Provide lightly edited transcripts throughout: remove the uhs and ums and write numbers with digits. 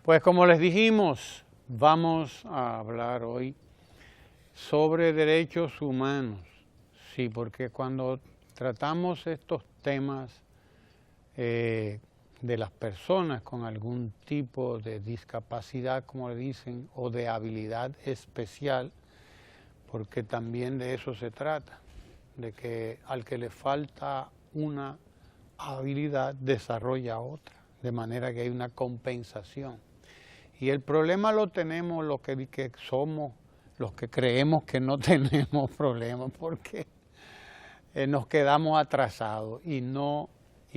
Pues como les dijimos, vamos a hablar hoy sobre derechos humanos. Sí, porque cuando tratamos estos temas de las personas con algún tipo de discapacidad, como le dicen, o de habilidad especial, porque también de eso se trata, de que al que le falta una habilidad desarrolla otra, de manera que hay una compensación. Y el problema lo tenemos los que somos, los que creemos que no tenemos problemas, porque nos quedamos atrasados y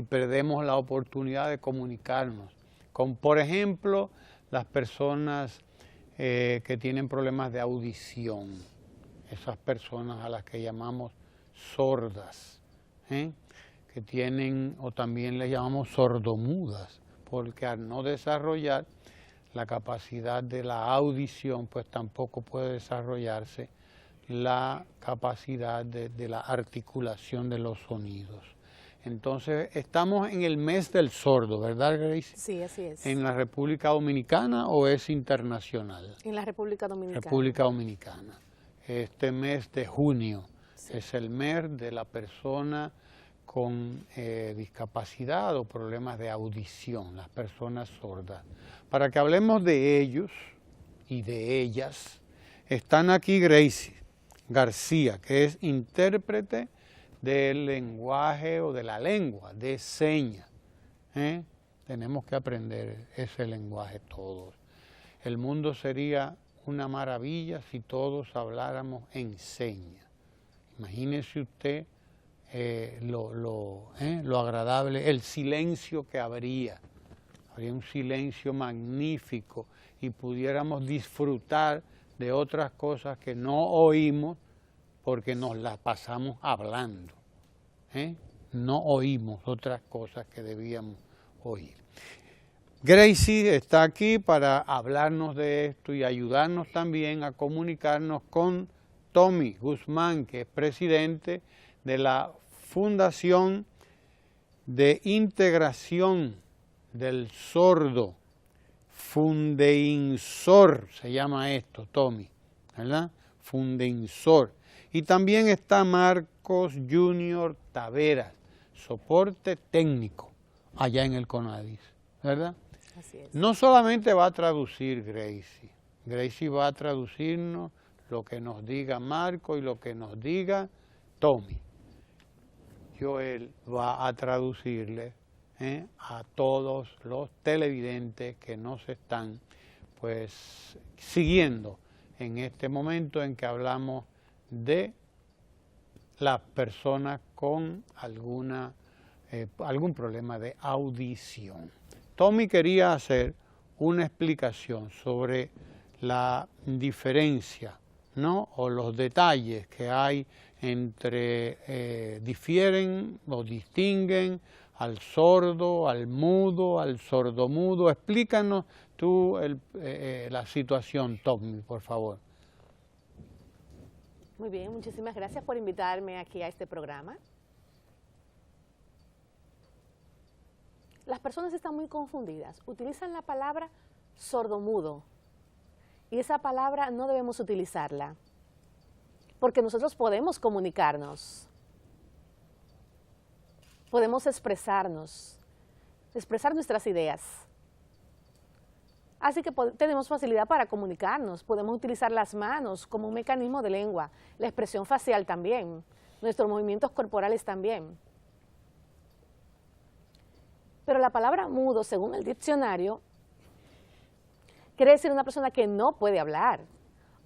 perdemos la oportunidad de comunicarnos con, por ejemplo, las personas que tienen problemas de audición, esas personas a las que llamamos sordas, que tienen, o también les llamamos sordomudas, porque al no desarrollar la capacidad de la audición, pues tampoco puede desarrollarse la capacidad de la articulación de los sonidos. Entonces, estamos en el mes del sordo, ¿verdad, Grace? Sí, así es. ¿En la República Dominicana o es internacional? En la República Dominicana. República Dominicana. Este mes de junio es el mes de la persona con discapacidad o problemas de audición, las personas sordas. Para que hablemos de ellos y de ellas, están aquí Gracie García, que es intérprete del lenguaje o de la lengua, de señas. Tenemos que aprender ese lenguaje todos. El mundo sería una maravilla si todos habláramos en señas. Imagínese usted lo agradable, el silencio que habría un silencio magnífico y pudiéramos disfrutar de otras cosas que no oímos porque nos las pasamos hablando. No oímos otras cosas que debíamos oír. Gracie está aquí para hablarnos de esto y ayudarnos también a comunicarnos con Tommy Guzmán, que es presidente de la Fundación de Integración del Sordo, Fundeinsor, se llama esto, Tommy, ¿verdad? Fundeinsor. Y también está Marcos Junior Taveras, soporte técnico, allá en el CONADIS, ¿verdad? Así es. No solamente va a traducir Gracie, Gracie va a traducirnos lo que nos diga Marco y lo que nos diga Tommy. Joel va a traducirle a todos los televidentes que nos están pues siguiendo en este momento en que hablamos de las personas con algún problema de audición. Tommy quería hacer una explicación sobre la diferencia, ¿no? O los detalles que hay entre, difieren o distinguen al sordo, al mudo, al sordomudo. Explícanos tú la situación, Tommy, por favor. Muy bien, muchísimas gracias por invitarme aquí a este programa. Las personas están muy confundidas, utilizan la palabra sordomudo y esa palabra no debemos utilizarla porque nosotros podemos comunicarnos, podemos expresar nuestras ideas. Así que tenemos facilidad para comunicarnos, podemos utilizar las manos como un mecanismo de lengua, la expresión facial también, nuestros movimientos corporales también. Pero la palabra mudo, según el diccionario, quiere decir una persona que no puede hablar,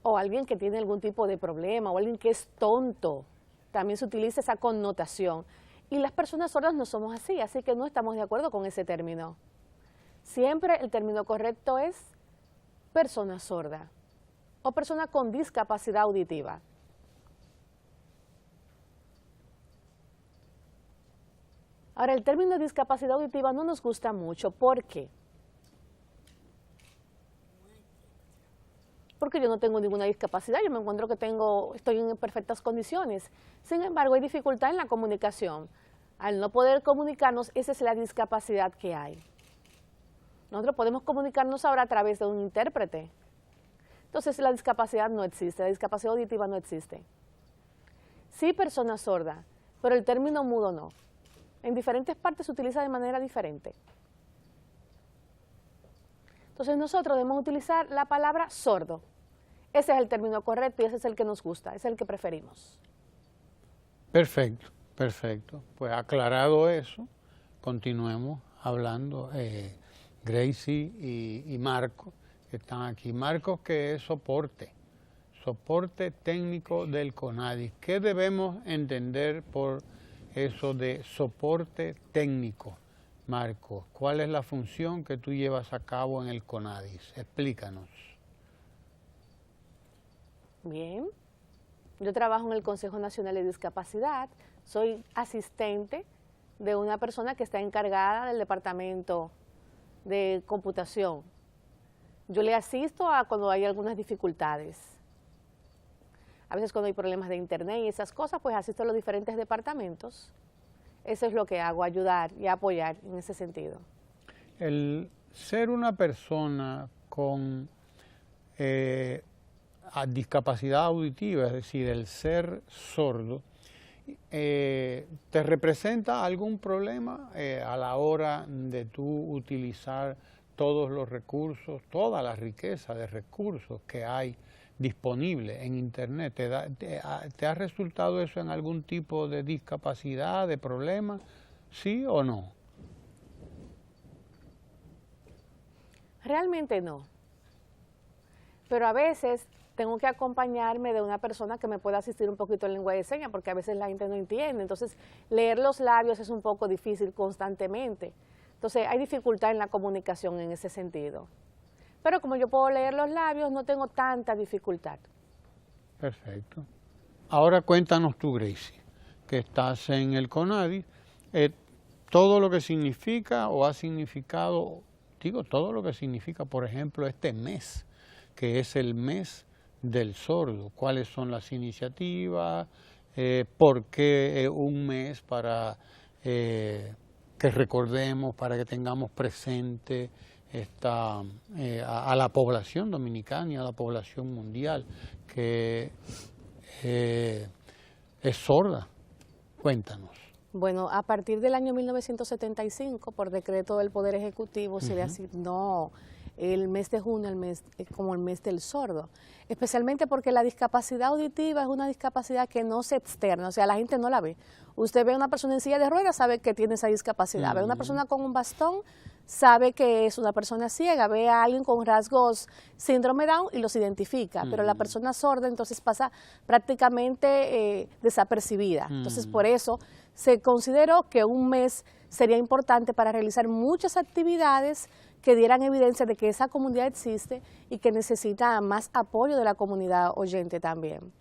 o alguien que tiene algún tipo de problema, o alguien que es tonto. También se utiliza esa connotación. Y las personas sordas no somos así que no estamos de acuerdo con ese término. Siempre el término correcto es persona sorda o persona con discapacidad auditiva. Ahora, el término discapacidad auditiva no nos gusta mucho. ¿Por qué? Porque yo no tengo ninguna discapacidad, yo me encuentro que estoy en perfectas condiciones. Sin embargo, hay dificultad en la comunicación. Al no poder comunicarnos, esa es la discapacidad que hay. Nosotros podemos comunicarnos ahora a través de un intérprete. Entonces la discapacidad no existe, la discapacidad auditiva no existe. Sí, persona sorda, pero el término mudo no. En diferentes partes se utiliza de manera diferente. Entonces nosotros debemos utilizar la palabra sordo. Ese es el término correcto y ese es el que nos gusta, ese es el que preferimos. Perfecto, perfecto. Pues aclarado eso, continuemos hablando. Gracie y Marcos, que están aquí. Marcos, que es soporte técnico del CONADIS. ¿Qué debemos entender por eso de soporte técnico? Marcos, ¿cuál es la función que tú llevas a cabo en el CONADIS? Explícanos. Bien, yo trabajo en el Consejo Nacional de Discapacidad, soy asistente de una persona que está encargada del departamento de computación. Yo le asisto a cuando hay algunas dificultades. A veces cuando hay problemas de internet y esas cosas, pues asisto a los diferentes departamentos. Eso es lo que hago, ayudar y apoyar en ese sentido. El ser una persona con discapacidad auditiva, es decir, el ser sordo, ¿te representa algún problema a la hora de tú utilizar todos los recursos, toda la riqueza de recursos que hay disponible en Internet? ¿Te ha resultado eso en algún tipo de discapacidad, de problema? ¿Sí o no? Realmente no. Pero a veces tengo que acompañarme de una persona que me pueda asistir un poquito en lengua de señas, porque a veces la gente no entiende. Entonces, leer los labios es un poco difícil constantemente. Entonces, hay dificultad en la comunicación en ese sentido. Pero como yo puedo leer los labios, no tengo tanta dificultad. Perfecto. Ahora cuéntanos tú, Gracie, que estás en el CONADIS, todo lo que significa o ha significado, digo, todo lo que significa, por ejemplo, este mes, que es el mes del sordo. ¿Cuáles son las iniciativas? ¿Por qué un mes para que recordemos, para que tengamos presente a la población dominicana y a la población mundial que es sorda? Cuéntanos. Bueno, a partir del año 1975, por decreto del Poder Ejecutivo, se le asignó el mes de junio como el mes del sordo, especialmente porque la discapacidad auditiva es una discapacidad que no se externa, o sea, la gente no la ve. Usted ve a una persona en silla de ruedas, sabe que tiene esa discapacidad, ve a una persona con un bastón, sabe que es una persona ciega, ve a alguien con rasgos síndrome Down y los identifica, pero la persona sorda entonces pasa prácticamente desapercibida. Entonces, por eso se consideró que un mes sería importante para realizar muchas actividades que dieran evidencia de que esa comunidad existe y que necesita más apoyo de la comunidad oyente también.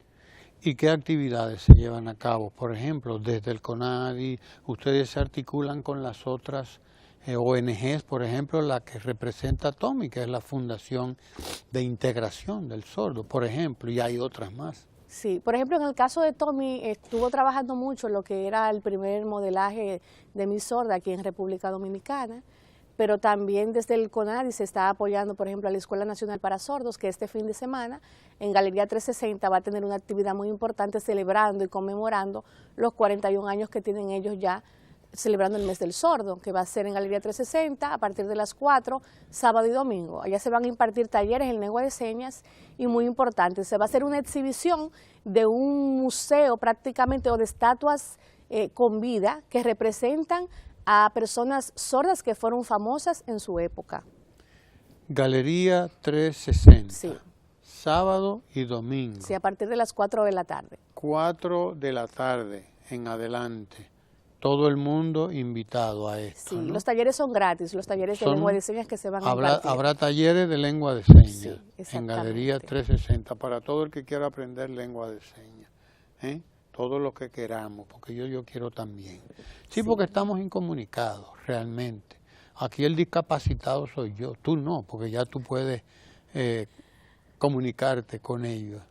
¿Y qué actividades se llevan a cabo? Por ejemplo, desde el CONADIS, ustedes se articulan con las otras ONGs, por ejemplo, la que representa Tommy, que es la Fundación de Integración del Sordo, por ejemplo, y hay otras más. Sí, por ejemplo, en el caso de Tommy, estuvo trabajando mucho en lo que era el primer modelaje de Mi Sorda aquí en República Dominicana, pero también desde el CONADIS se está apoyando, por ejemplo, a la Escuela Nacional para Sordos, que este fin de semana en Galería 360 va a tener una actividad muy importante celebrando y conmemorando los 41 años que tienen ellos ya celebrando el mes del sordo, que va a ser en Galería 360 a partir de las 4, sábado y domingo. Allá se van a impartir talleres en lengua de señas y muy importante, se va a hacer una exhibición de un museo prácticamente o de estatuas con vida que representan a personas sordas que fueron famosas en su época. Galería 360. Sí. Sábado y domingo. Sí, a partir de las 4 de la tarde. 4 de la tarde en adelante. Todo el mundo invitado a esto. Sí, ¿no? los talleres son gratis, los talleres de lengua de señas que se van a impartir. Habrá talleres de lengua de señas en Galería 360 para todo el que quiera aprender lengua de señas. Todo lo que queramos, porque yo quiero también. Sí, porque estamos incomunicados, realmente. Aquí el discapacitado soy yo, tú no, porque ya tú puedes comunicarte con ellos.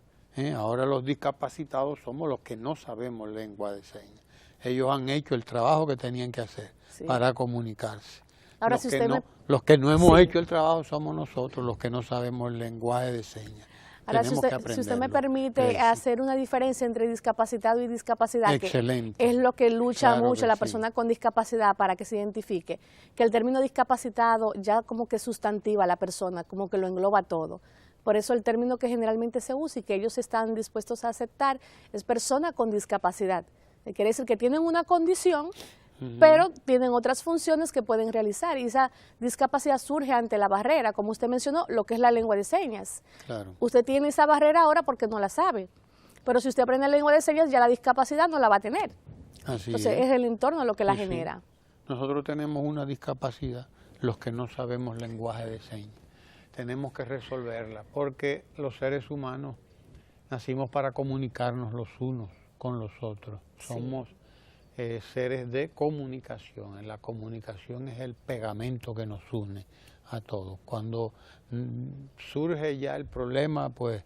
Ahora los discapacitados somos los que no sabemos lengua de señas. Ellos han hecho el trabajo que tenían que hacer para comunicarse. Ahora, los si que usted no, me... los que no hemos Sí. hecho el trabajo somos nosotros, los que no sabemos el lenguaje de señas. Ahora, Tenemos que si usted me aprenderlo, permite Gracie. hacer una diferencia entre discapacitado y discapacidad, Excelente. que es lo que lucha Claro mucho que la sí. persona con discapacidad para que se identifique, que el término discapacitado ya como que sustantiva a la persona, como que lo engloba todo. Por eso el término que generalmente se usa y que ellos están dispuestos a aceptar es persona con discapacidad. Quiere decir que tienen una condición, pero tienen otras funciones que pueden realizar, y esa discapacidad surge ante la barrera, como usted mencionó, lo que es la lengua de señas. Claro. Usted tiene esa barrera ahora porque no la sabe, pero si usted aprende lengua de señas, ya la discapacidad no la va a tener. Así Entonces es el entorno lo que la Sí, sí. genera. Nosotros tenemos una discapacidad, los que no sabemos lenguaje de señas. Tenemos que resolverla, porque los seres humanos nacimos para comunicarnos los unos con los otros. Somos seres de comunicación. La comunicación es el pegamento que nos une a todos. Cuando surge ya el problema, pues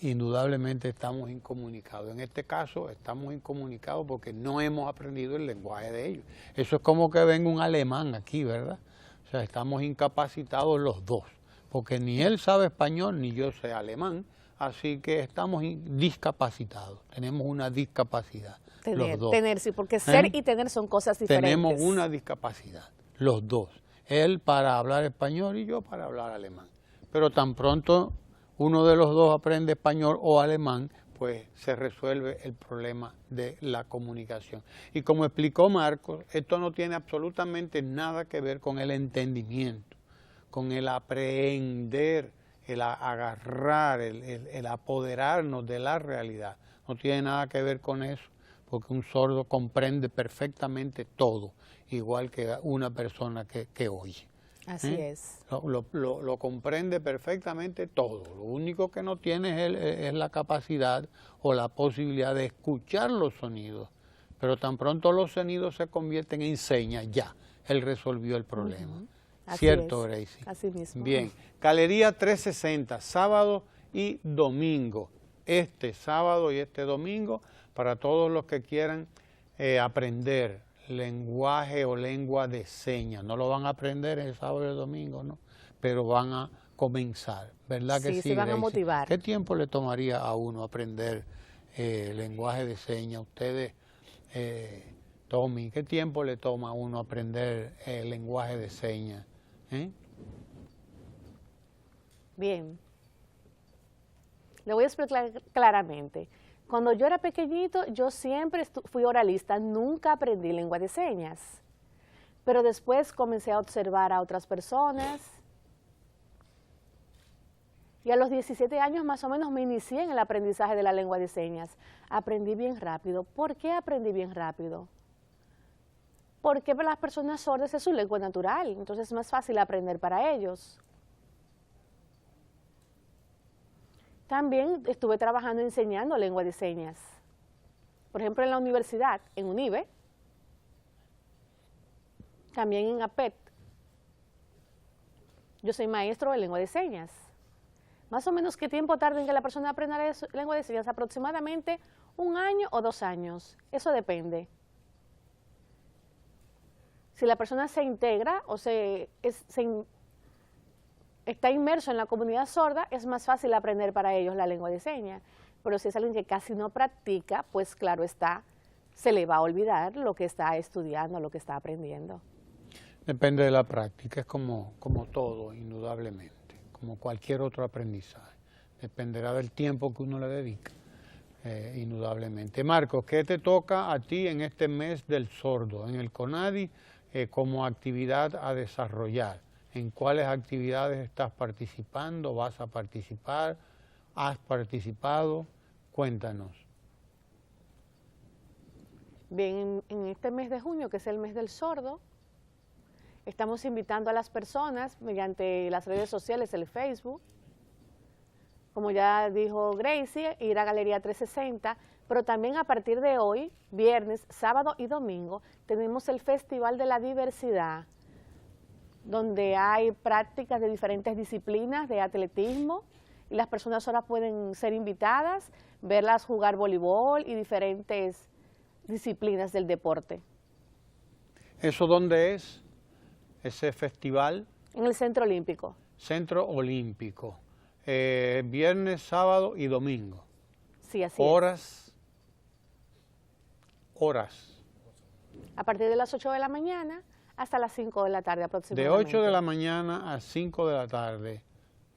indudablemente estamos incomunicados. En este caso estamos incomunicados porque no hemos aprendido el lenguaje de ellos. Eso es como que venga un alemán aquí, ¿verdad? O sea, estamos incapacitados los dos, porque ni él sabe español ni yo sé alemán, así que estamos discapacitados, tenemos una discapacidad. Los dos. Tener, sí, porque ser y tener son cosas diferentes. Tenemos una discapacidad, los dos. Él para hablar español y yo para hablar alemán. Pero tan pronto uno de los dos aprende español o alemán, pues se resuelve el problema de la comunicación. Y como explicó Marcos, esto no tiene absolutamente nada que ver con el entendimiento, con el aprehender, el agarrar, el apoderarnos de la realidad. No tiene nada que ver con eso, porque un sordo comprende perfectamente todo, igual que una persona que oye. Así es. Lo comprende perfectamente todo. Lo único que no tiene es la capacidad o la posibilidad de escuchar los sonidos. Pero tan pronto los sonidos se convierten en señas, ya, él resolvió el problema. ¿Cierto, Gracie? Así mismo. Bien. Galería 360, sábado y domingo. Este sábado y este domingo, para todos los que quieran aprender lenguaje o lengua de señas. No lo van a aprender el sábado y el domingo, ¿no? Pero van a comenzar, ¿verdad que sí, se van Gracie? a motivar. ¿Qué tiempo le tomaría a uno aprender lenguaje de señas? Ustedes, Tommy, ¿qué tiempo le toma a uno aprender lenguaje de señas? Bien. Le voy a explicar claramente. Cuando yo era pequeñito, yo siempre fui oralista, nunca aprendí lengua de señas. Pero después comencé a observar a otras personas. Y a los 17 años más o menos me inicié en el aprendizaje de la lengua de señas. Aprendí bien rápido. ¿Por qué aprendí bien rápido? Porque para las personas sordas es su lengua natural, entonces es más fácil aprender para ellos. También estuve trabajando enseñando lengua de señas. Por ejemplo, en la universidad, en UNIBE, también en APET. Yo soy maestro de lengua de señas. Más o menos, ¿qué tiempo tarda en que la persona aprenda lengua de señas? Aproximadamente 1 año o 2 años. Eso depende. Si la persona se integra o está inmerso en la comunidad sorda, es más fácil aprender para ellos la lengua de señas. Pero si es alguien que casi no practica, pues claro está, se le va a olvidar lo que está estudiando, lo que está aprendiendo. Depende de la práctica, es como todo, indudablemente, como cualquier otro aprendizaje. Dependerá del tiempo que uno le dedica, indudablemente. Marcos, ¿qué te toca a ti en este mes del sordo, en el CONADI, como actividad a desarrollar? ¿En cuáles actividades estás participando? ¿Vas a participar? ¿Has participado? Cuéntanos. Bien, en este mes de junio, que es el mes del sordo, estamos invitando a las personas mediante las redes sociales, el Facebook, como ya dijo Gracie, ir a Galería 360, pero también a partir de hoy, viernes, sábado y domingo, tenemos el Festival de la Diversidad, donde hay prácticas de diferentes disciplinas de atletismo y las personas ahora pueden ser invitadas, verlas jugar voleibol y diferentes disciplinas del deporte. ¿Eso dónde es? ese festival. En el Centro Olímpico. Centro Olímpico. Viernes, sábado y domingo. Sí, así Horas. A partir de las 8 de la mañana hasta las 5 de la tarde De aproximadamente. 8 de la mañana a 5 de la tarde.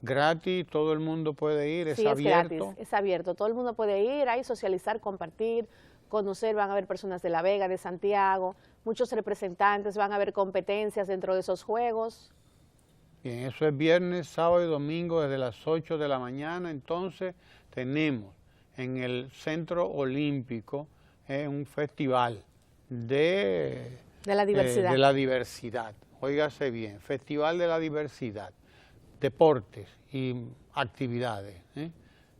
Gratis, todo el mundo puede ir, Sí, es es abierto. gratis, es abierto. Todo el mundo puede ir ahí, socializar, compartir, conocer. Van a haber personas de La Vega, de Santiago, muchos representantes, van a haber competencias dentro de esos juegos. Bien, eso es viernes, sábado y domingo desde las 8 de la mañana. Entonces tenemos en el Centro Olímpico un festival de la diversidad. de la diversidad. Óigase bien, Festival de la Diversidad, deportes y actividades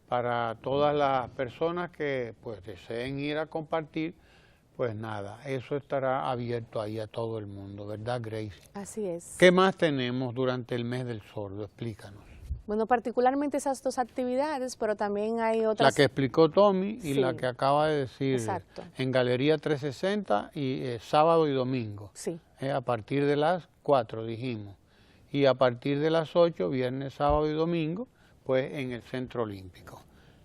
para todas las personas que pues deseen ir a compartir. Pues nada, eso estará abierto ahí a todo el mundo, ¿verdad, Gracie? Así es. ¿Qué más tenemos durante el mes del sordo? Explícanos. Bueno, particularmente esas dos actividades, pero también hay otras. La que explicó Tommy y Sí. la que acaba de decir. Exacto. En Galería 360 y sábado y domingo. Sí. A partir de las 4 dijimos. Y a partir de las 8, viernes, sábado y domingo, pues en el Centro Olímpico.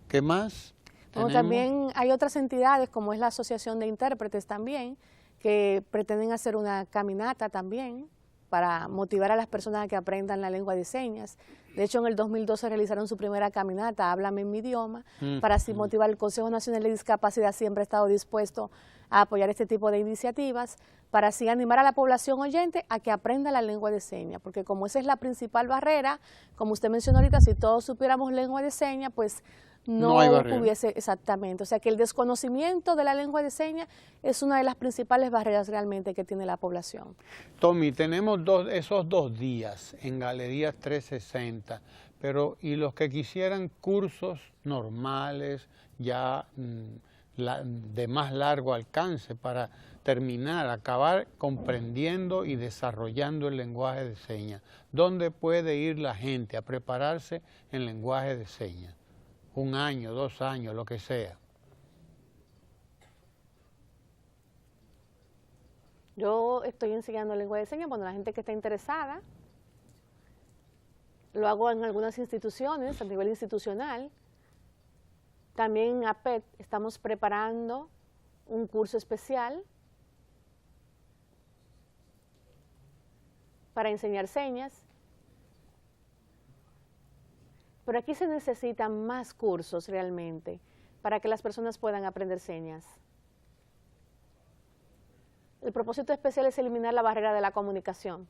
¿Qué más? Bueno, también hay otras entidades, como es la Asociación de Intérpretes también, que pretenden hacer una caminata también para motivar a las personas a que aprendan la lengua de señas. De hecho, en el 2012 realizaron su primera caminata, Háblame en mi idioma, para así motivar. El Consejo Nacional de Discapacidad siempre ha estado dispuesto a apoyar este tipo de iniciativas, para así animar a la población oyente a que aprenda la lengua de señas, porque como esa es la principal barrera, como usted mencionó ahorita, si todos supiéramos lengua de señas, pues no hay barrera. hubiese exactamente. O sea que el desconocimiento de la lengua de señas es una de las principales barreras realmente que tiene la población. Tommy, tenemos esos 2 días en Galerías 360, pero y los que quisieran cursos normales, ya de más largo alcance para terminar, acabar comprendiendo y desarrollando el lenguaje de señas. ¿Dónde puede ir la gente a prepararse en lenguaje de señas? 1 año, 2 años, lo que sea. Yo estoy enseñando lengua de señas, bueno, la gente que está interesada, lo hago en algunas instituciones, a nivel institucional. También en APET estamos preparando un curso especial para enseñar señas. Pero aquí se necesitan más cursos realmente para que las personas puedan aprender señas. El propósito especial es eliminar la barrera de la comunicación,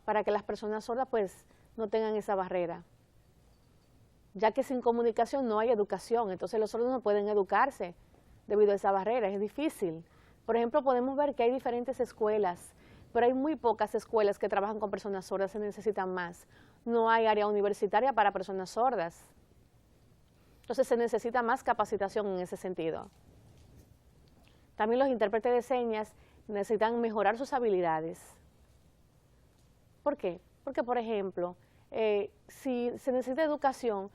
para que las personas sordas pues no tengan esa barrera, ya que sin comunicación no hay educación, entonces los sordos no pueden educarse debido a esa barrera, es difícil. Por ejemplo, podemos ver que hay diferentes escuelas, pero hay muy pocas escuelas que trabajan con personas sordas, se necesitan más. No hay área universitaria para personas sordas. Entonces se necesita más capacitación en ese sentido. También los intérpretes de señas necesitan mejorar sus habilidades. ¿Por qué? Porque, por ejemplo, si se necesita educación,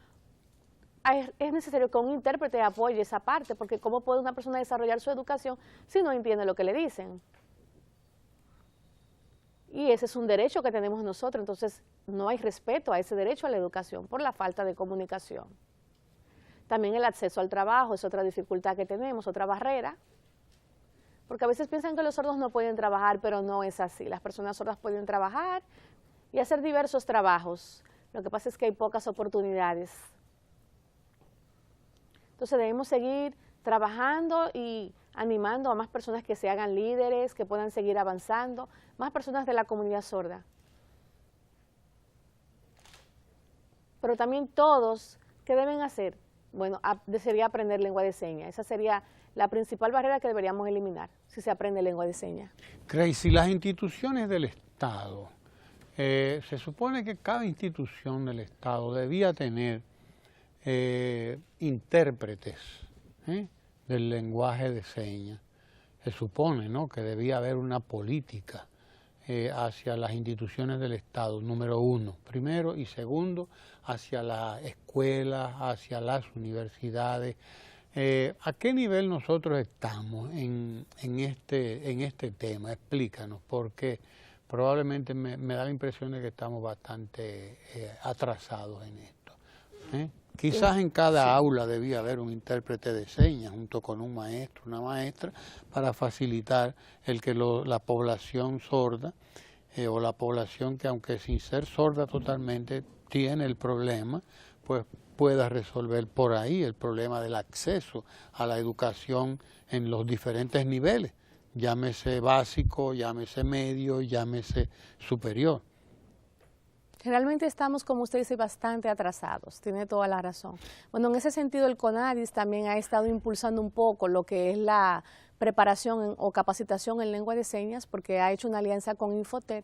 es necesario que un intérprete apoye esa parte, porque ¿cómo puede una persona desarrollar su educación si no entiende lo que le dicen? Y ese es un derecho que tenemos nosotros, entonces no hay respeto a ese derecho a la educación por la falta de comunicación. También el acceso al trabajo es otra dificultad que tenemos, otra barrera, porque a veces piensan que los sordos no pueden trabajar, pero no es así. Las personas sordas pueden trabajar y hacer diversos trabajos, lo que pasa es que hay pocas oportunidades. Entonces debemos seguir trabajando y animando a más personas que se hagan líderes, que puedan seguir avanzando, más personas de la comunidad sorda. Pero también todos, ¿qué deben hacer? Bueno, sería aprender lengua de señas. Esa sería la principal barrera que deberíamos eliminar, si se aprende lengua de señas. Gracie, las instituciones del Estado, se supone que cada institución del Estado debía tener intérpretes del lenguaje de señas. Se supone, ¿no?, que debía haber una política hacia las instituciones del Estado, número 1, primero, y segundo, hacia las escuelas, hacia las universidades, ¿A qué nivel nosotros estamos en este tema? Explícanos, porque probablemente me da la impresión de que estamos bastante atrasados en esto. Quizás en cada aula debía haber un intérprete de señas junto con un maestro, una maestra, para facilitar el que la población sorda o la población que, aunque sin ser sorda totalmente, tiene el problema, pues pueda resolver por ahí el problema del acceso a la educación en los diferentes niveles, llámese básico, llámese medio, llámese superior. Realmente estamos, como usted dice, bastante atrasados, tiene toda la razón. Bueno, en ese sentido el CONADIS también ha estado impulsando un poco lo que es la preparación o capacitación en lengua de señas, porque ha hecho una alianza con Infotet,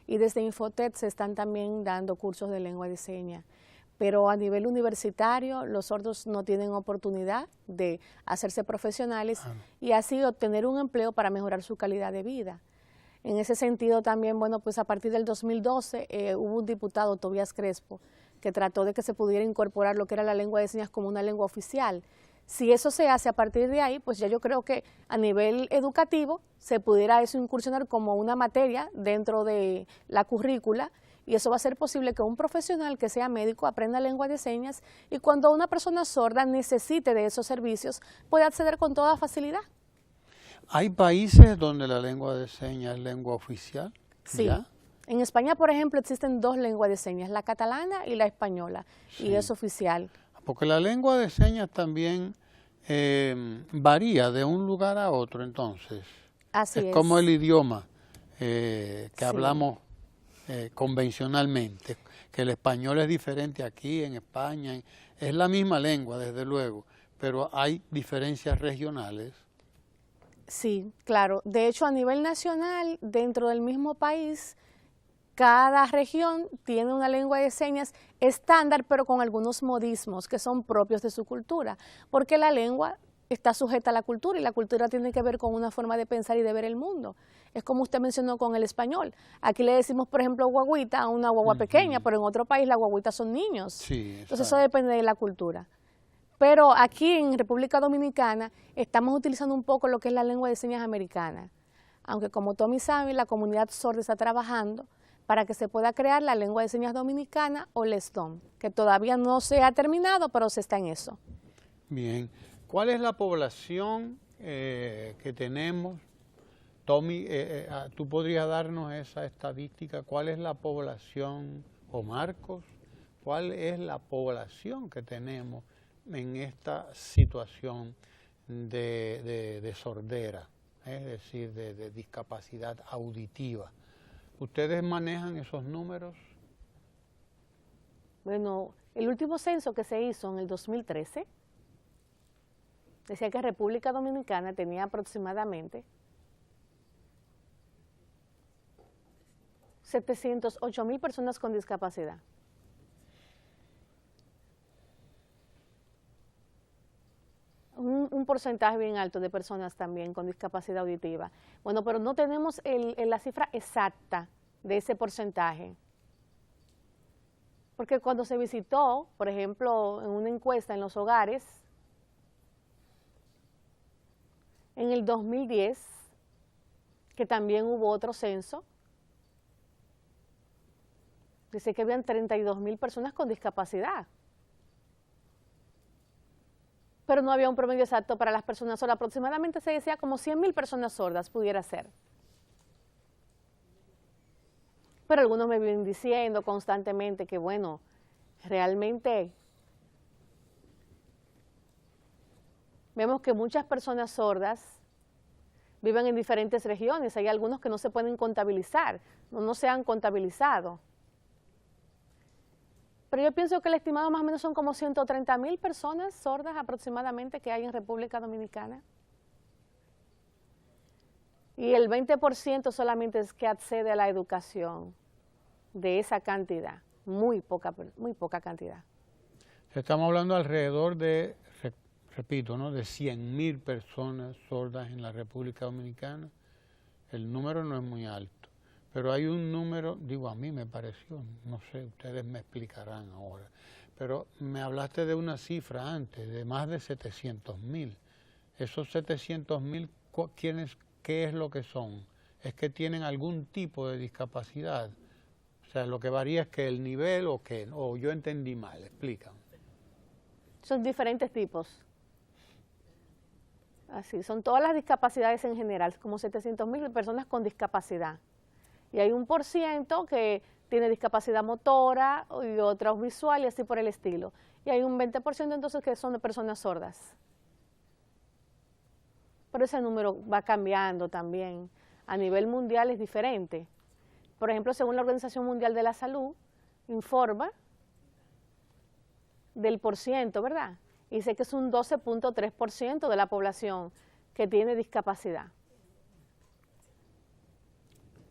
y desde Infotet se están también dando cursos de lengua de señas. Pero a nivel universitario los sordos no tienen oportunidad de hacerse profesionales y así obtener un empleo para mejorar su calidad de vida. En ese sentido también, bueno, pues a partir del 2012 hubo un diputado, Tobías Crespo, que trató de que se pudiera incorporar lo que era la lengua de señas como una lengua oficial. Si eso se hace a partir de ahí, pues ya yo creo que a nivel educativo se pudiera eso incursionar como una materia dentro de la currícula, y eso va a ser posible que un profesional que sea médico aprenda lengua de señas y cuando una persona sorda necesite de esos servicios pueda acceder con toda facilidad. ¿Hay países donde la lengua de señas es lengua oficial? Sí. ¿Ya? En España, por ejemplo, existen dos lenguas de señas, la catalana y la española, y es oficial. Porque la lengua de señas también varía de un lugar a otro, entonces. Así es. Como el idioma que hablamos convencionalmente, que el español es diferente aquí, en España, es la misma lengua, desde luego, pero hay diferencias regionales. Sí, claro. De hecho, a nivel nacional, dentro del mismo país, cada región tiene una lengua de señas estándar, pero con algunos modismos que son propios de su cultura, porque la lengua está sujeta a la cultura y la cultura tiene que ver con una forma de pensar y de ver el mundo. Es como usted mencionó con el español. Aquí le decimos, por ejemplo, guaguita a una guagua pequeña, pero en otro país las guaguitas son niños. Sí, entonces eso depende de la cultura. Pero aquí en República Dominicana estamos utilizando un poco lo que es la lengua de señas americana, aunque como Tommy sabe, la comunidad sorda está trabajando para que se pueda crear la lengua de señas dominicana o LESDOM, que todavía no se ha terminado, pero se está en eso. Bien. ¿Cuál es la población que tenemos? Tommy, ¿tú podrías darnos esa estadística? ¿Cuál es la población, o Marcos, cuál es la población que tenemos en esta situación de sordera, es decir, de discapacidad auditiva? ¿Ustedes manejan esos números? Bueno, el último censo que se hizo en el 2013 decía que República Dominicana tenía aproximadamente 708,000 personas con discapacidad. Un porcentaje bien alto de personas también con discapacidad auditiva. Bueno, pero no tenemos la cifra exacta de ese porcentaje. Porque cuando se visitó, por ejemplo, en una encuesta en los hogares, en el 2010, que también hubo otro censo, dice que habían 32,000 personas con discapacidad. Pero no había un promedio exacto para las personas sordas. Aproximadamente se decía como 100,000 personas sordas pudiera ser. Pero algunos me vienen diciendo constantemente que, bueno, realmente vemos que muchas personas sordas viven en diferentes regiones. Hay algunos que no se pueden contabilizar, no se han contabilizado. Pero yo pienso que el estimado más o menos son como 130,000 personas sordas aproximadamente que hay en República Dominicana. Y el 20% solamente es que accede a la educación de esa cantidad, muy poca cantidad. Estamos hablando alrededor de, repito, ¿no?, de 100,000 personas sordas en la República Dominicana. El número no es muy alto. Pero hay un número, digo, a mí me pareció, no sé, ustedes me explicarán ahora, Pero me hablaste de una cifra antes, de más de 700.000. Esos 700.000, ¿qué es lo que son? ¿Es que tienen algún tipo de discapacidad? O sea, lo que varía es que el nivel o yo entendí mal, explícame. Son diferentes tipos. Así, son todas las discapacidades en general, como 700.000 personas con discapacidad. Y hay un % que tiene discapacidad motora y otros visual y así por el estilo. Y hay un 20% entonces que son de personas sordas. Pero ese número va cambiando también. A nivel mundial es diferente. Por ejemplo, según la Organización Mundial de la Salud, informa del %, ¿verdad? Y dice que es un 12.3% de la población que tiene discapacidad.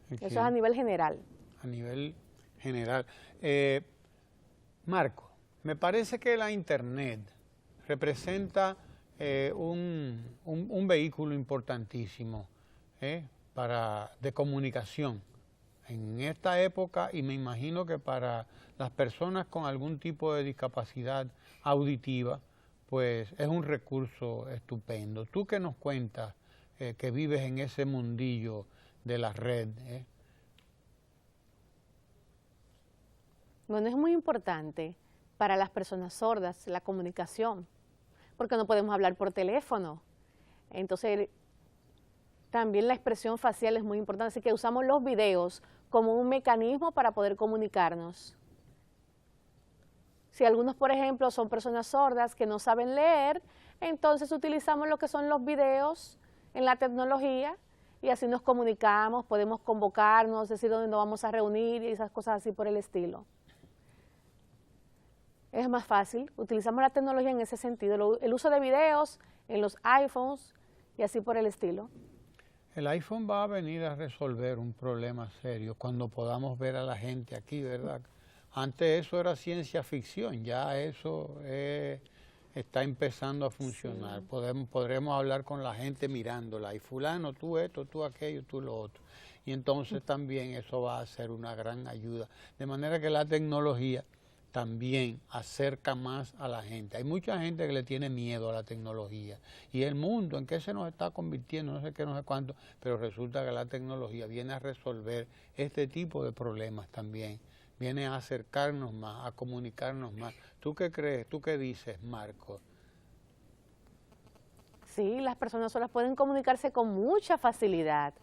Okay. Eso es a nivel general. A nivel general. Marco, me parece que la Internet representa un vehículo importantísimo de comunicación en esta época, y me imagino que para las personas con algún tipo de discapacidad auditiva, pues es un recurso estupendo. Tú que nos cuentas que vives en ese mundillo de la red. Bueno, es muy importante para las personas sordas la comunicación, porque no podemos hablar por teléfono. Entonces, también la expresión facial es muy importante, así que usamos los videos como un mecanismo para poder comunicarnos. Si algunos, por ejemplo, son personas sordas que no saben leer, entonces utilizamos lo que son los videos en la tecnología y así nos comunicamos, podemos convocarnos, decir dónde nos vamos a reunir y esas cosas así por el estilo. Es más fácil, utilizamos la tecnología en ese sentido, el uso de videos en los iPhones y así por el estilo. El iPhone va a venir a resolver un problema serio cuando podamos ver a la gente aquí, ¿verdad? Antes eso era ciencia ficción, ya eso está empezando a funcionar. Sí. Podremos hablar con la gente mirándola, y fulano, tú esto, tú aquello, tú lo otro. Y entonces también eso va a ser una gran ayuda. De manera que la tecnología también acerca más a la gente. Hay mucha gente que le tiene miedo a la tecnología. Y el mundo, ¿en qué se nos está convirtiendo? No sé qué, no sé cuánto, pero resulta que la tecnología viene a resolver este tipo de problemas también. Viene a acercarnos más, a comunicarnos más. ¿Tú qué crees? ¿Tú qué dices, Marco? Sí, las personas solas pueden comunicarse con mucha facilidad.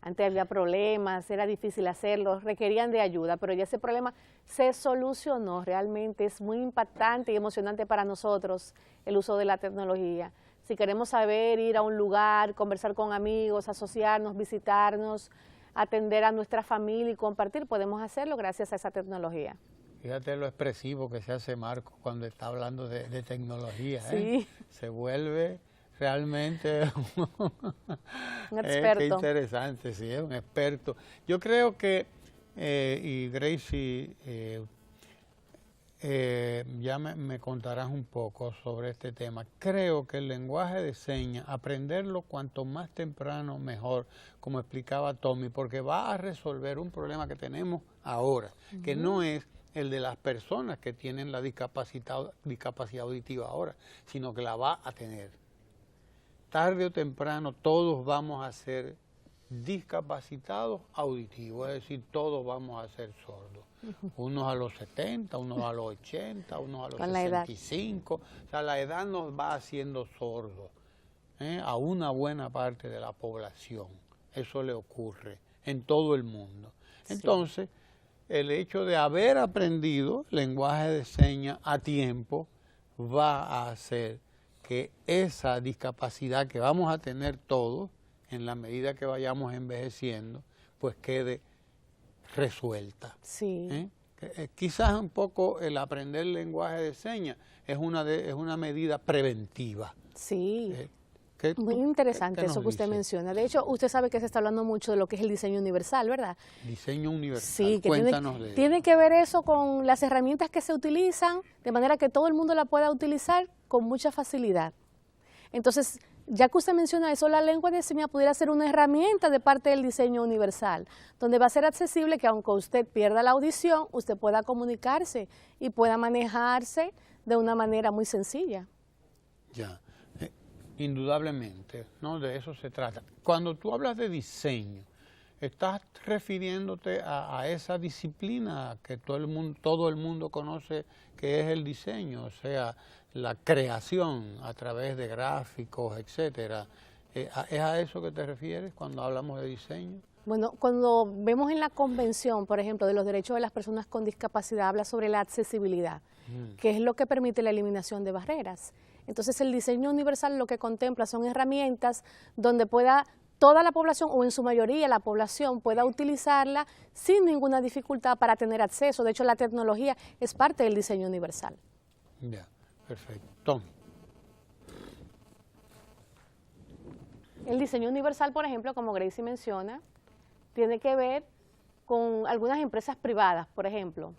Antes había problemas, era difícil hacerlo, requerían de ayuda, pero ya ese problema se solucionó. Realmente es muy impactante y emocionante para nosotros el uso de la tecnología. Si queremos saber, ir a un lugar, conversar con amigos, asociarnos, visitarnos, atender a nuestra familia y compartir, podemos hacerlo gracias a esa tecnología. Fíjate lo expresivo que se hace Marco cuando está hablando de tecnología. Sí. Se vuelve realmente un experto. Qué interesante, sí, es un experto. Yo creo que, y Gracie, ya me contarás un poco sobre este tema. Creo que el lenguaje de señas, aprenderlo cuanto más temprano mejor, como explicaba Tommy, porque va a resolver un problema que tenemos ahora, que no es el de las personas que tienen la discapacidad auditiva ahora, sino que la va a tener. Tarde o temprano todos vamos a ser discapacitados auditivos, es decir, todos vamos a ser sordos. Unos a los 70, unos a los 80, unos a los 65. O sea, la edad nos va haciendo sordos a una buena parte de la población. Eso le ocurre en todo el mundo. Entonces, el hecho de haber aprendido lenguaje de señas a tiempo va a hacer que esa discapacidad que vamos a tener todos, en la medida que vayamos envejeciendo, pues quede resuelta. Sí. Quizás un poco el aprender lenguaje de señas es una medida preventiva. Sí. Muy interesante eso que usted menciona. De hecho, usted sabe que se está hablando mucho de lo que es el diseño universal, ¿verdad? Diseño universal, sí, que cuéntanos de eso. Tiene que ver eso con las herramientas que se utilizan, de manera que todo el mundo la pueda utilizar con mucha facilidad. Entonces, Ya que usted menciona eso, la lengua de señas pudiera ser una herramienta de parte del diseño universal, donde va a ser accesible que aunque usted pierda la audición, usted pueda comunicarse y pueda manejarse de una manera muy sencilla. Ya, indudablemente, ¿no? De eso se trata. Cuando tú hablas de diseño, estás refiriéndote a esa disciplina que todo el mundo conoce que es el diseño, o sea, la creación a través de gráficos, etcétera. ¿Es a eso que te refieres cuando hablamos de diseño? Bueno, cuando vemos en la Convención, por ejemplo, de los Derechos de las Personas con Discapacidad, habla sobre la accesibilidad, que es lo que permite la eliminación de barreras. Entonces, el diseño universal lo que contempla son herramientas donde pueda toda la población, o en su mayoría la población, pueda utilizarla sin ninguna dificultad para tener acceso. De hecho, la tecnología es parte del diseño universal. Ya, perfecto. Tom. El diseño universal, por ejemplo, como Gracie menciona, tiene que ver con algunas empresas privadas, por ejemplo.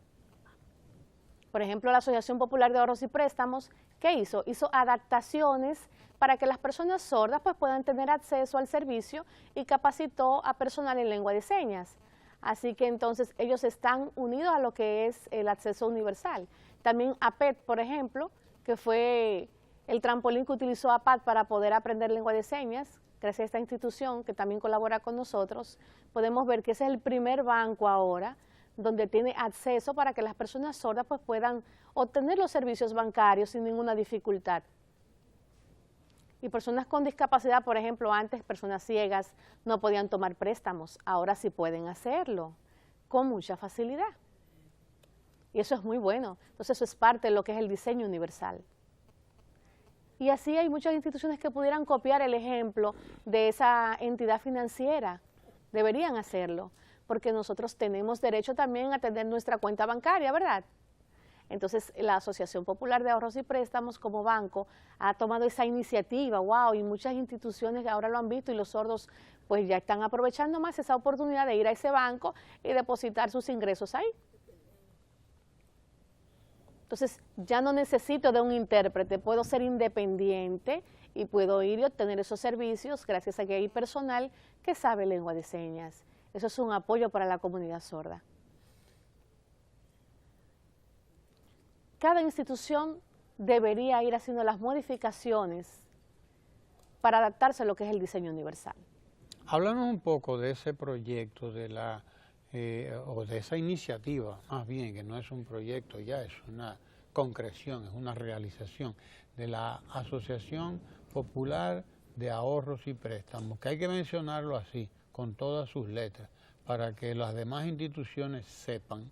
Por ejemplo, la Asociación Popular de Ahorros y Préstamos, ¿qué hizo? Hizo adaptaciones para que las personas sordas pues, puedan tener acceso al servicio y capacitó a personal en lengua de señas. Así que entonces ellos están unidos a lo que es el acceso universal. También APET, por ejemplo, que fue el trampolín que utilizó APAT para poder aprender lengua de señas, gracias a esta institución que también colabora con nosotros, podemos ver que ese es el primer banco ahora donde tiene acceso para que las personas sordas pues, puedan obtener los servicios bancarios sin ninguna dificultad. Y personas con discapacidad, por ejemplo, antes personas ciegas no podían tomar préstamos, ahora sí pueden hacerlo con mucha facilidad. Y eso es muy bueno. Entonces eso es parte de lo que es el diseño universal. Y así hay muchas instituciones que pudieran copiar el ejemplo de esa entidad financiera. Deberían hacerlo, porque nosotros tenemos derecho también a tener nuestra cuenta bancaria, ¿verdad? Entonces, la Asociación Popular de Ahorros y Préstamos como banco ha tomado esa iniciativa, wow, y muchas instituciones ahora lo han visto y los sordos pues ya están aprovechando más esa oportunidad de ir a ese banco y depositar sus ingresos ahí. Entonces, ya no necesito de un intérprete, puedo ser independiente y puedo ir y obtener esos servicios gracias a que hay personal que sabe lengua de señas. Eso es un apoyo para la comunidad sorda. Cada institución debería ir haciendo las modificaciones para adaptarse a lo que es el diseño universal. Háblanos un poco de ese proyecto, o de esa iniciativa, más bien, que no es un proyecto ya, es una concreción, es una realización de la Asociación Popular de Ahorros y Préstamos, que hay que mencionarlo así, con todas sus letras, para que las demás instituciones sepan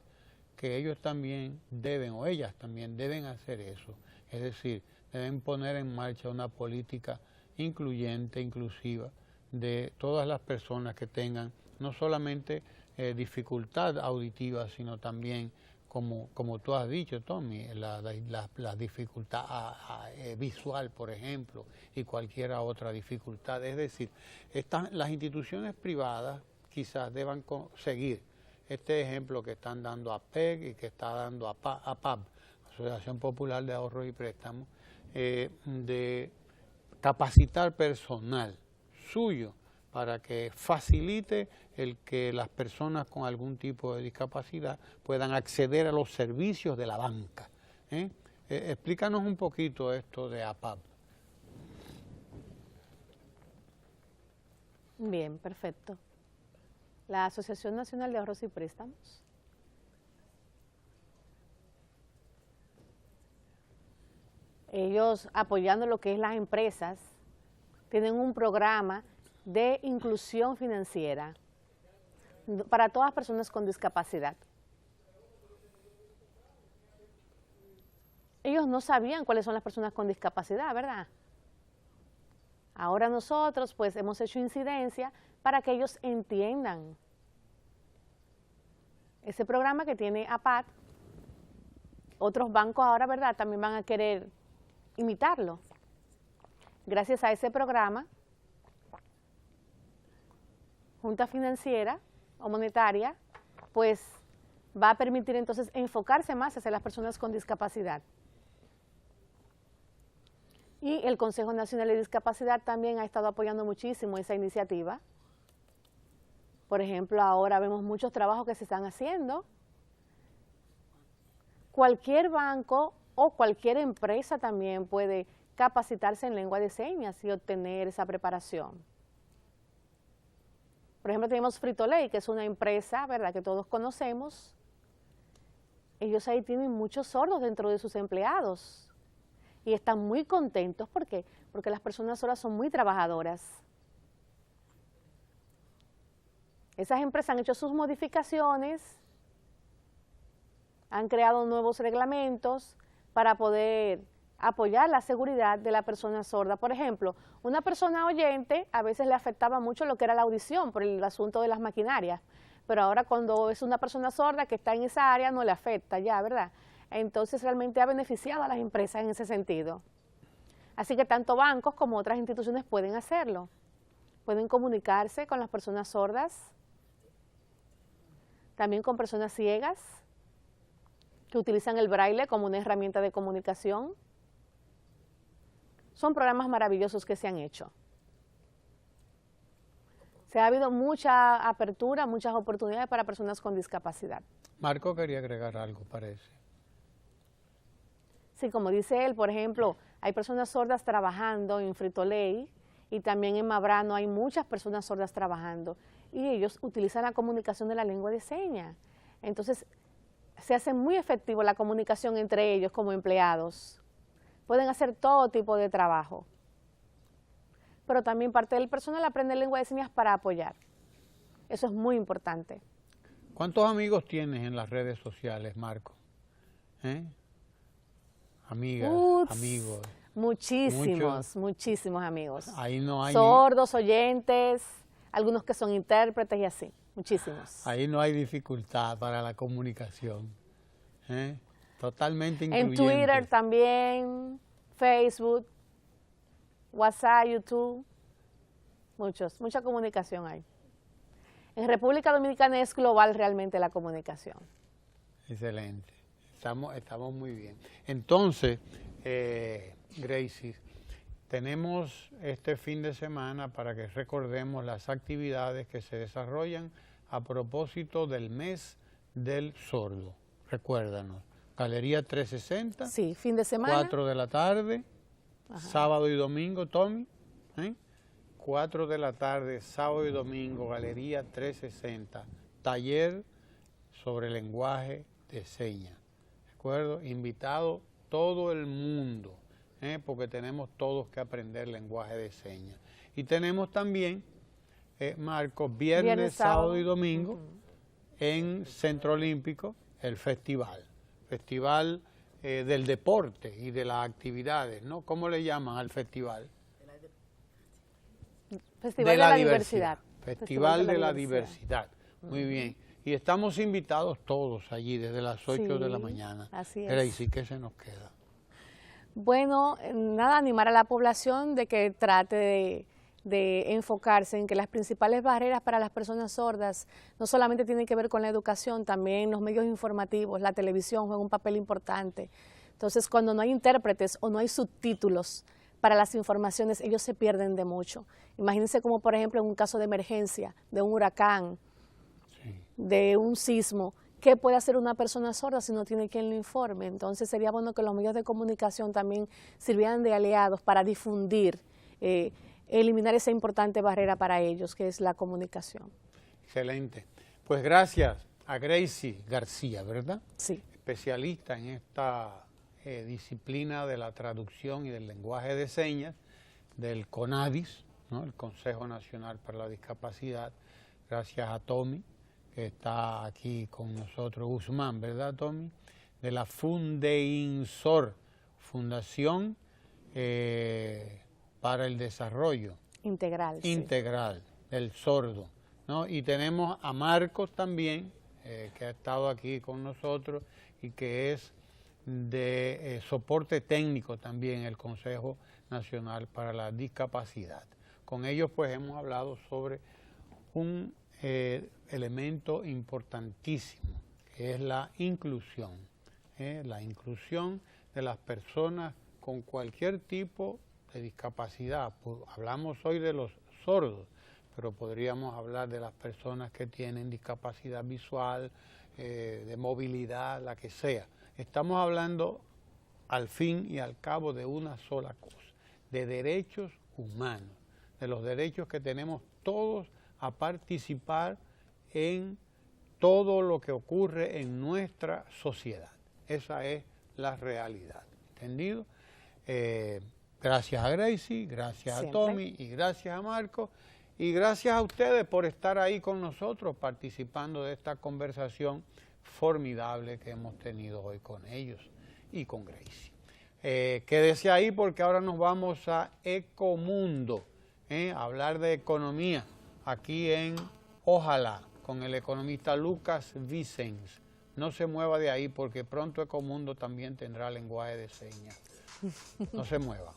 que ellos también deben, o ellas también deben hacer eso, es decir, deben poner en marcha una política incluyente, inclusiva, de todas las personas que tengan no solamente dificultad auditiva, sino también, como tú has dicho, Tommy, la dificultad visual, por ejemplo, y cualquier otra dificultad. Es decir, las instituciones privadas quizás deban seguir este ejemplo que están dando APEC y que está dando APAP, Asociación Popular de Ahorros y Préstamos, de capacitar personal suyo para que facilite el que las personas con algún tipo de discapacidad puedan acceder a los servicios de la banca. Explícanos un poquito esto de APAP. Bien, perfecto. La Asociación Nacional de Ahorros y Préstamos ellos apoyando lo que es las empresas, tienen un programa de inclusión financiera para todas las personas con discapacidad. Ellos no sabían cuáles son las personas con discapacidad, ¿verdad? Ahora nosotros pues hemos hecho incidencia para que ellos entiendan ese programa que tiene APAT. Otros bancos ahora, ¿verdad?, también van a querer imitarlo. Gracias a ese programa, Junta Financiera o Monetaria, pues va a permitir entonces enfocarse más hacia las personas con discapacidad. Y el Consejo Nacional de Discapacidad también ha estado apoyando muchísimo esa iniciativa. Por ejemplo, ahora vemos muchos trabajos que se están haciendo. Cualquier banco o cualquier empresa también puede capacitarse en lengua de señas y obtener esa preparación. Por ejemplo, tenemos Frito-Lay, que es una empresa, ¿verdad?, que todos conocemos. Ellos ahí tienen muchos sordos dentro de sus empleados y están muy contentos. ¿Por qué? Porque las personas sordas son muy trabajadoras. Esas empresas han hecho sus modificaciones, han creado nuevos reglamentos para poder apoyar la seguridad de la persona sorda. Por ejemplo, una persona oyente a veces le afectaba mucho lo que era la audición por el asunto de las maquinarias, pero ahora cuando es una persona sorda que está en esa área no le afecta ya, ¿verdad? Entonces realmente ha beneficiado a las empresas en ese sentido. Así que tanto bancos como otras instituciones pueden hacerlo. Pueden comunicarse con las personas sordas, también con personas ciegas que utilizan el braille como una herramienta de comunicación. Son programas maravillosos que se han hecho. Se ha habido mucha apertura, muchas oportunidades para personas con discapacidad. Marco quería agregar algo, parece. Sí, como dice él, por ejemplo, hay personas sordas trabajando en Frito-Lay y también en Mabrano hay muchas personas sordas trabajando y ellos utilizan la comunicación de la lengua de señas. Entonces, se hace muy efectivo la comunicación entre ellos como empleados. Pueden hacer todo tipo de trabajo. Pero también parte del personal aprende lengua de señas para apoyar. Eso es muy importante. ¿Cuántos amigos tienes en las redes sociales, Marco? Amigas, amigos. Muchísimos amigos. Ahí no hay sordos, oyentes, algunos que son intérpretes y así, muchísimos. Ahí no hay dificultad para la comunicación. Totalmente incluyente. En Twitter también, Facebook, WhatsApp, YouTube, mucha comunicación hay. En República Dominicana es global realmente la comunicación. Excelente, estamos muy bien. Entonces, Gracie, tenemos este fin de semana para que recordemos las actividades que se desarrollan a propósito del mes del sordo. Recuérdanos, Galería 360. Sí, fin de semana. 4 de la tarde, ajá, sábado y domingo, Tommy. 4 de la tarde, sábado y domingo, Galería 360. Taller sobre lenguaje de señas. ¿De acuerdo? Invitado todo el mundo, porque tenemos todos que aprender lenguaje de señas. Y tenemos también, Marcos, viernes, sábado y domingo, en Centro Olímpico, el festival del deporte y de las actividades, ¿no? ¿Cómo le llaman al festival? Festival de la diversidad. Festival de la diversidad. Muy bien. Y estamos invitados todos allí desde las 8 de la mañana. Así es. Gracie, ¿qué se nos queda? Bueno, nada, animar a la población de que trate de enfocarse en que las principales barreras para las personas sordas no solamente tienen que ver con la educación, también los medios informativos, la televisión juega un papel importante. Entonces, cuando no hay intérpretes o no hay subtítulos para las informaciones, ellos se pierden de mucho. Imagínense como, por ejemplo, en un caso de emergencia, de un huracán, de un sismo, ¿qué puede hacer una persona sorda si no tiene quien le informe? Entonces, sería bueno que los medios de comunicación también sirvieran de aliados para difundir, eliminar esa importante barrera para ellos, que es la comunicación. Excelente. Pues gracias a Gracie García, ¿verdad? Sí. Especialista en esta disciplina de la traducción y del lenguaje de señas del CONADIS, ¿no? El Consejo Nacional para la Discapacidad. Gracias a Tommy, que está aquí con nosotros, Guzmán, ¿verdad, Tommy? De la Fundeinsor, Fundación para el Desarrollo Integral del sordo, ¿no? Y tenemos a Marcos también, que ha estado aquí con nosotros y que es de soporte técnico también el Consejo Nacional para la Discapacidad. Con ellos pues hemos hablado sobre un elemento importantísimo, que es la inclusión de las personas con cualquier tipo de discapacidad. Hablamos hoy de los sordos, pero podríamos hablar de las personas que tienen discapacidad visual, de movilidad, la que sea. Estamos hablando al fin y al cabo de una sola cosa, de derechos humanos, de los derechos que tenemos todos a participar en todo lo que ocurre en nuestra sociedad. Esa es la realidad, ¿entendido? Gracias a Gracie, gracias a Tommy y gracias a Marco y gracias a ustedes por estar ahí con nosotros participando de esta conversación formidable que hemos tenido hoy con ellos y con Gracie. Quédese ahí porque ahora nos vamos a Ecomundo, a hablar de economía aquí en Ojalá con el economista Lucas Vicens. No se mueva de ahí porque pronto Ecomundo también tendrá lenguaje de señas. No se mueva.